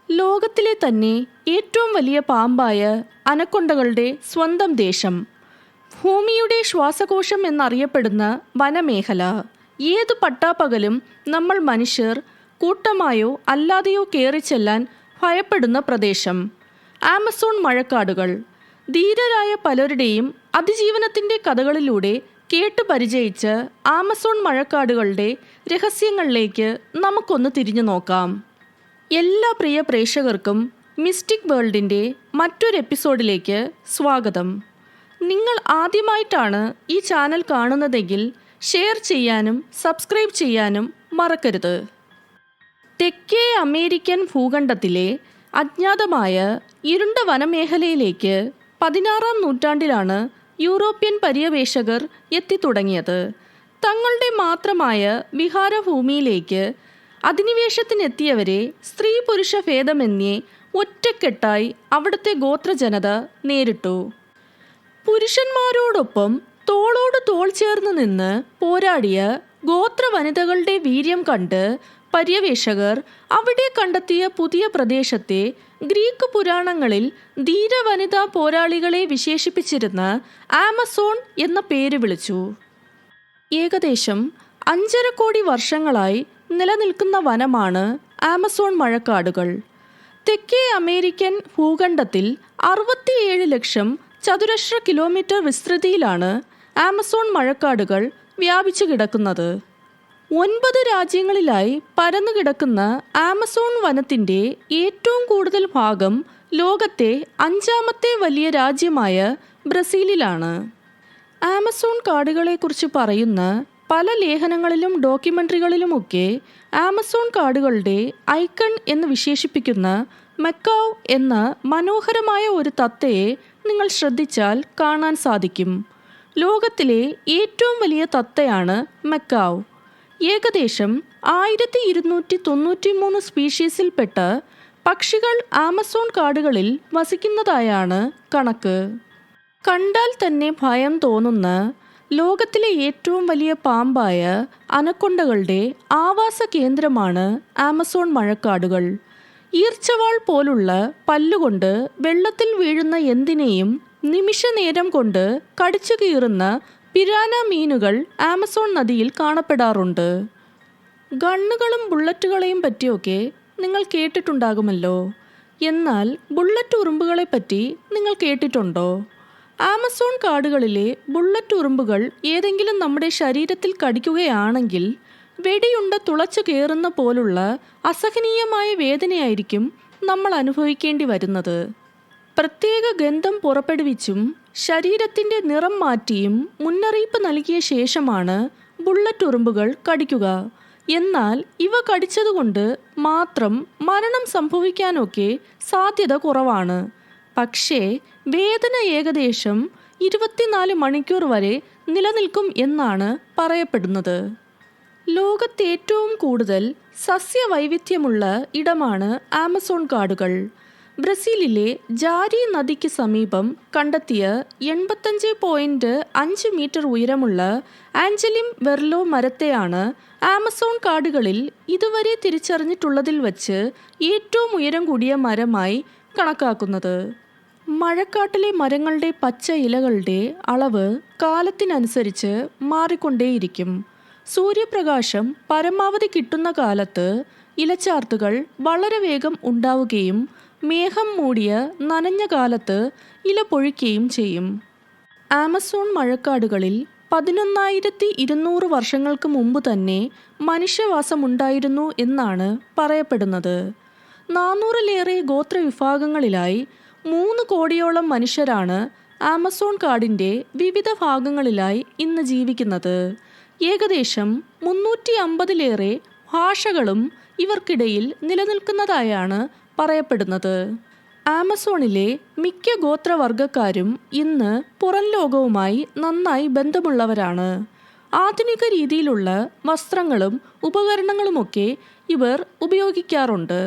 ലോകത്തിലെ തന്നെ ഏറ്റവും വലിയ പാമ്പായ അനക്കൊണ്ടകളുടെ സ്വന്തം ദേശം, ഭൂമിയുടെ ശ്വാസകോശം എന്നറിയപ്പെടുന്ന വനമേഖല, ഏതു പട്ടാപ്പകലും നമ്മൾ മനുഷ്യർ കൂട്ടമായോ അല്ലാതെയോ കയറിച്ചെല്ലാൻ ഭയപ്പെടുന്ന പ്രദേശം, ആമസോൺ മഴക്കാടുകൾ. ധീരരായ പലരുടെയും അതിജീവനത്തിൻ്റെ കഥകളിലൂടെ കേട്ടു പരിചയിച്ച ആമസോൺ മഴക്കാടുകളുടെ രഹസ്യങ്ങളിലേക്ക് നമുക്കൊന്ന് തിരിഞ്ഞു നോക്കാം. എല്ലാ പ്രിയ പ്രേക്ഷകർക്കും മിസ്റ്റിക് വേൾഡിൻ്റെ മറ്റൊരു എപ്പിസോഡിലേക്ക് സ്വാഗതം. നിങ്ങൾ ആദ്യമായിട്ടാണ് ഈ ചാനൽ കാണുന്നതെങ്കിൽ ഷെയർ ചെയ്യാനും സബ്സ്ക്രൈബ് ചെയ്യാനും മറക്കരുത്. തെക്കേ അമേരിക്കൻ ഭൂഖണ്ഡത്തിലെ അജ്ഞാതമായ ഇരുണ്ട വനമേഖലയിലേക്ക് 16-ാം നൂറ്റാണ്ടിലാണ് യൂറോപ്യൻ പര്യവേഷകർ എത്തിത്തുടങ്ങിയത്. തങ്ങളുടെ മാത്രമായ വിഹാരഭൂമിയിലേക്ക് അധിനിവേശത്തിനെത്തിയവരെ സ്ത്രീ പുരുഷ ഭേദമന്യേ ഒറ്റക്കെട്ടായി അവിടുത്തെ ഗോത്രജനത നേരിട്ടു. പുരുഷന്മാരോടൊപ്പം തോളോട് തോൾ ചേർന്ന് നിന്ന് പോരാടിയ ഗോത്ര വനിതകളുടെ വീര്യം കണ്ട് പര്യവേഷകർ അവിടെ കണ്ടെത്തിയ പുതിയ പ്രദേശത്തെ ഗ്രീക്ക് പുരാണങ്ങളിൽ ധീരവനിതാ പോരാളികളെ വിശേഷിപ്പിച്ചിരുന്ന ആമസോൺ എന്ന പേര് വിളിച്ചു. ഏകദേശം 5.5 കോടി വർഷങ്ങളായി നിലനിൽക്കുന്ന വനമാണ് ആമസോൺ മഴക്കാടുകൾ. തെക്കേ അമേരിക്കൻ ഭൂഖണ്ഡത്തിൽ 67 ലക്ഷം ചതുരശ്ര കിലോമീറ്റർ വിസ്തൃതിയിലാണ് ആമസോൺ മഴക്കാടുകൾ വ്യാപിച്ചു കിടക്കുന്നത്. 9 രാജ്യങ്ങളിലായി പരന്നു കിടക്കുന്ന ആമസോൺ വനത്തിൻ്റെ ഏറ്റവും കൂടുതൽ ഭാഗം ലോകത്തെ 5ാമത്തെ വലിയ രാജ്യമായ ബ്രസീലിലാണ്. ആമസോൺ കാടുകളെക്കുറിച്ച് പറയുന്ന പല ലേഖനങ്ങളിലും ഡോക്യുമെൻ്ററികളിലുമൊക്കെ ആമസോൺ കാടുകളുടെ ഐക്കൺ എന്ന് വിശേഷിപ്പിക്കുന്ന മെക്കാവ് എന്ന മനോഹരമായ ഒരു തത്തയെ നിങ്ങൾ ശ്രദ്ധിച്ചാൽ കാണാൻ സാധിക്കും. ലോകത്തിലെ ഏറ്റവും വലിയ തത്തയാണ് മെക്കാവ്. ഏകദേശം 1293 സ്പീഷീസിൽപ്പെട്ട പക്ഷികൾ ആമസോൺ കാടുകളിൽ വസിക്കുന്നതായാണ് കണക്ക്. കണ്ടാൽ തന്നെ ഭയം തോന്നുന്ന ലോകത്തിലെ ഏറ്റവും വലിയ പാമ്പായ അനക്കൊണ്ടകളുടെ ആവാസ കേന്ദ്രമാണ് ആമസോൺ മഴക്കാടുകൾ. ഈർച്ചവാൾ പോലുള്ള പല്ലുകൊണ്ട് വെള്ളത്തിൽ വീഴുന്ന എന്തിനേയും നിമിഷ നേരം കൊണ്ട് കടിച്ചു കീറുന്ന പിരാന മീനുകൾ ആമസോൺ നദിയിൽ കാണപ്പെടാറുണ്ട്. ഗണ്ണുകളും ബുള്ളറ്റുകളെയും പറ്റിയൊക്കെ നിങ്ങൾ കേട്ടിട്ടുണ്ടാകുമല്ലോ. എന്നാൽ ബുള്ളറ്റ് ഉറുമ്പുകളെ പറ്റി നിങ്ങൾ കേട്ടിട്ടുണ്ടോ? ആമസോൺ കാടുകളിലെ ബുള്ളറ്റ് ഉറുമ്പുകൾ ഏതെങ്കിലും നമ്മുടെ ശരീരത്തിൽ കടിക്കുകയാണെങ്കിൽ വെടിയുണ്ട തുളച്ചു കയറുന്ന പോലുള്ള അസഹനീയമായ വേദനയായിരിക്കും നമ്മൾ അനുഭവിക്കേണ്ടി വരുന്നത്. പ്രത്യേക ഗന്ധം പുറപ്പെടുവിച്ചും ശരീരത്തിൻ്റെ നിറം മാറ്റിയും മുന്നറിയിപ്പ് നൽകിയ ശേഷമാണ് ബുള്ളറ്റ് ഉറുമ്പുകൾ കടിക്കുക. എന്നാൽ ഇവ കടിച്ചതുകൊണ്ട് മാത്രം മരണം സംഭവിക്കാനൊക്കെ സാധ്യത കുറവാണ്. പക്ഷേ വേദന ഏകദേശം 24 മണിക്കൂർ വരെ നിലനിൽക്കും എന്നാണ് പറയപ്പെടുന്നത്. ലോകത്തേറ്റവും കൂടുതൽ സസ്യവൈവിധ്യമുള്ള ഇടമാണ് ആമസോൺ കാടുകൾ. ബ്രസീലിലെ ജാരി നദിക്ക് സമീപം കണ്ടെത്തിയ 85.5 മീറ്റർ ഉയരമുള്ള ആഞ്ചലിം വെർലോ മരത്തെയാണ് ആമസോൺ കാടുകളിൽ ഇതുവരെ തിരിച്ചറിഞ്ഞിട്ടുള്ളതിൽ വച്ച് ഏറ്റവും ഉയരം കൂടിയ മരമായി കണക്കാക്കുന്നത്. മഴക്കാട്ടിലെ മരങ്ങളുടെ പച്ച ഇലകളുടെ അളവ് കാലത്തിനനുസരിച്ച് മാറിക്കൊണ്ടേയിരിക്കും. സൂര്യപ്രകാശം പരമാവധി കിട്ടുന്ന കാലത്ത് ഇലച്ചാർത്തുകൾ വളരെ വേഗം ഉണ്ടാവുകയും മേഘം മൂടിയ നനഞ്ഞ കാലത്ത് ഇല പൊഴിക്കുകയും ചെയ്യും. ആമസോൺ മഴക്കാടുകളിൽ 11,200 വർഷങ്ങൾക്ക് മുമ്പ് തന്നെ മനുഷ്യവാസമുണ്ടായിരുന്നു എന്നാണ് പറയപ്പെടുന്നത്. 400-ലേറെ ഗോത്രവിഭാഗങ്ങളിലായി 3 കോടിയോളം മനുഷ്യരാണ് ആമസോൺ കാടിൻ്റെ വിവിധ ഭാഗങ്ങളിലായി ഇന്ന് ജീവിക്കുന്നത്. ഏകദേശം 350-ലേറെ ഭാഷകളും ഇവർക്കിടയിൽ നിലനിൽക്കുന്നതായാണ് പറയപ്പെടുന്നത്. ആമസോണിലെ മിക്ക ഗോത്രവർഗക്കാരും ഇന്ന് പുറം ലോകവുമായി നന്നായി ബന്ധമുള്ളവരാണ്. ആധുനിക രീതിയിലുള്ള വസ്ത്രങ്ങളും ഉപകരണങ്ങളുമൊക്കെ ഇവർ ഉപയോഗിക്കാറുണ്ട്.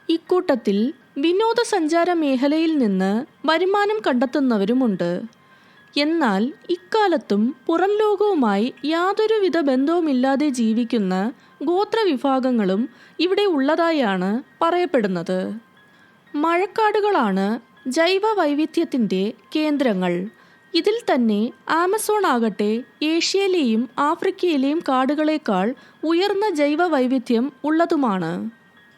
ഇക്കൂട്ടത്തിൽ വിനോദസഞ്ചാര മേഖലയിൽ നിന്ന് വരുമാനം കണ്ടെത്തുന്നവരുമുണ്ട്. എന്നാൽ ഇക്കാലത്തും പുറം ലോകവുമായി യാതൊരുവിധ ബന്ധവുമില്ലാതെ ജീവിക്കുന്ന ഗോത്രവിഭാഗങ്ങളും ഇവിടെ ഉള്ളതായാണ് പറയപ്പെടുന്നത്. മഴക്കാടുകളാണ് ജൈവ വൈവിധ്യത്തിൻ്റെ കേന്ദ്രങ്ങൾ. ഇതിൽ തന്നെ ആമസോൺ ആകട്ടെ ഏഷ്യയിലെയും ആഫ്രിക്കയിലെയും കാടുകളേക്കാൾ ഉയർന്ന ജൈവ വൈവിധ്യം ഉള്ളതുമാണ്.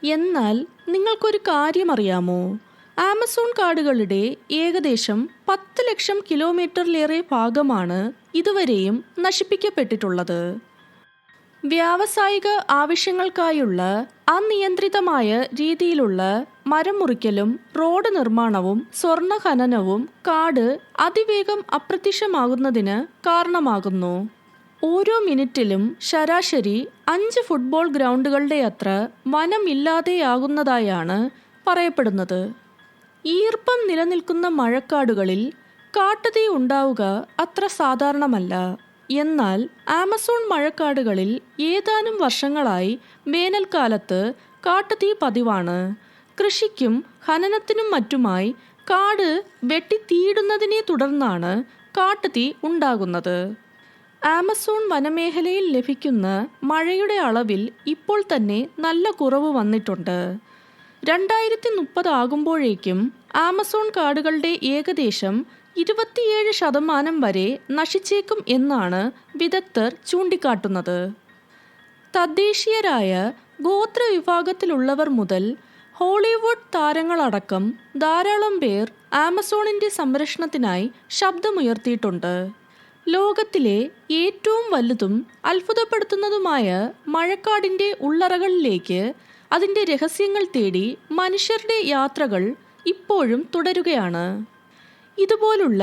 എന്നാൽ നിങ്ങൾക്കൊരു കാര്യം അറിയാമോ? ആമസോൺ കാടുകളുടെ ഏകദേശം 10 ലക്ഷം കിലോമീറ്ററിലേറെ ഭാഗമാണ് ഇതുവരെയും നശിപ്പിക്കപ്പെട്ടിട്ടുള്ളത്. വ്യാവസായിക ആവശ്യങ്ങൾക്കായുള്ള അനിയന്ത്രിതമായ രീതിയിലുള്ള മരം മുറിക്കലും റോഡ് നിർമ്മാണവും സ്വർണ്ണ ഖനനവും കാട് അതിവേഗം അപ്രത്യക്ഷമാകുന്നതിന് കാരണമാകുന്നു. ഓരോ മിനിറ്റിലും ശരാശരി 5 ഫുട്ബോൾ ഗ്രൗണ്ടുകളുടെ അത്ര വനം ഇല്ലാതെയാകുന്നതായാണ് പറയപ്പെടുന്നത്. ഈർപ്പം നിലനിൽക്കുന്ന മഴക്കാടുകളിൽ കാട്ടുതീ ഉണ്ടാവുക അത്ര സാധാരണമല്ല. എന്നാൽ ആമസോൺ മഴക്കാടുകളിൽ ഏതാനും വർഷങ്ങളായി വേനൽക്കാലത്ത് കാട്ടുതീ പതിവാണ്. കൃഷിക്കും ഖനനത്തിനും മറ്റുമായി കാട് വെട്ടിത്തീയിടുന്നതിനെ തുടർന്നാണ് കാട്ടുതീ ഉണ്ടാകുന്നത്. ആമസോൺ വനമേഖലയിൽ ലഭിക്കുന്ന മഴയുടെ അളവിൽ ഇപ്പോൾ തന്നെ നല്ല കുറവ് വന്നിട്ടുണ്ട്. 2030 ആകുമ്പോഴേക്കും ആമസോൺ കാടുകളുടെ ഏകദേശം 27% വരെ നശിച്ചേക്കും എന്നാണ് വിദഗ്ധർ ചൂണ്ടിക്കാട്ടുന്നത്. തദ്ദേശീയരായ ഗോത്രവിഭാഗത്തിലുള്ളവർ മുതൽ ഹോളിവുഡ് താരങ്ങളടക്കം ധാരാളം പേർ ആമസോണിൻ്റെ സംരക്ഷണത്തിനായി ശബ്ദമുയർത്തിയിട്ടുണ്ട്. ലോകത്തിലെ ഏറ്റവും വലുതും അത്ഭുതപ്പെടുത്തുന്നതുമായ മഴക്കാടിൻ്റെ ഉള്ളറകളിലേക്ക് അതിൻ്റെ രഹസ്യങ്ങൾ തേടി മനുഷ്യരുടെ യാത്രകൾ ഇപ്പോഴും തുടരുകയാണ്. ഇതുപോലുള്ള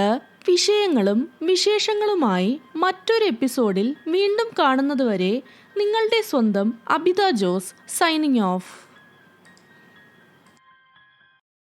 വിഷയങ്ങളും വിശേഷങ്ങളുമായി മറ്റൊരു എപ്പിസോഡിൽ വീണ്ടും കാണുന്നതുവരെ നിങ്ങളുടെ സ്വന്തം അബിത ജോസ് സൈനിങ് ഓഫ്.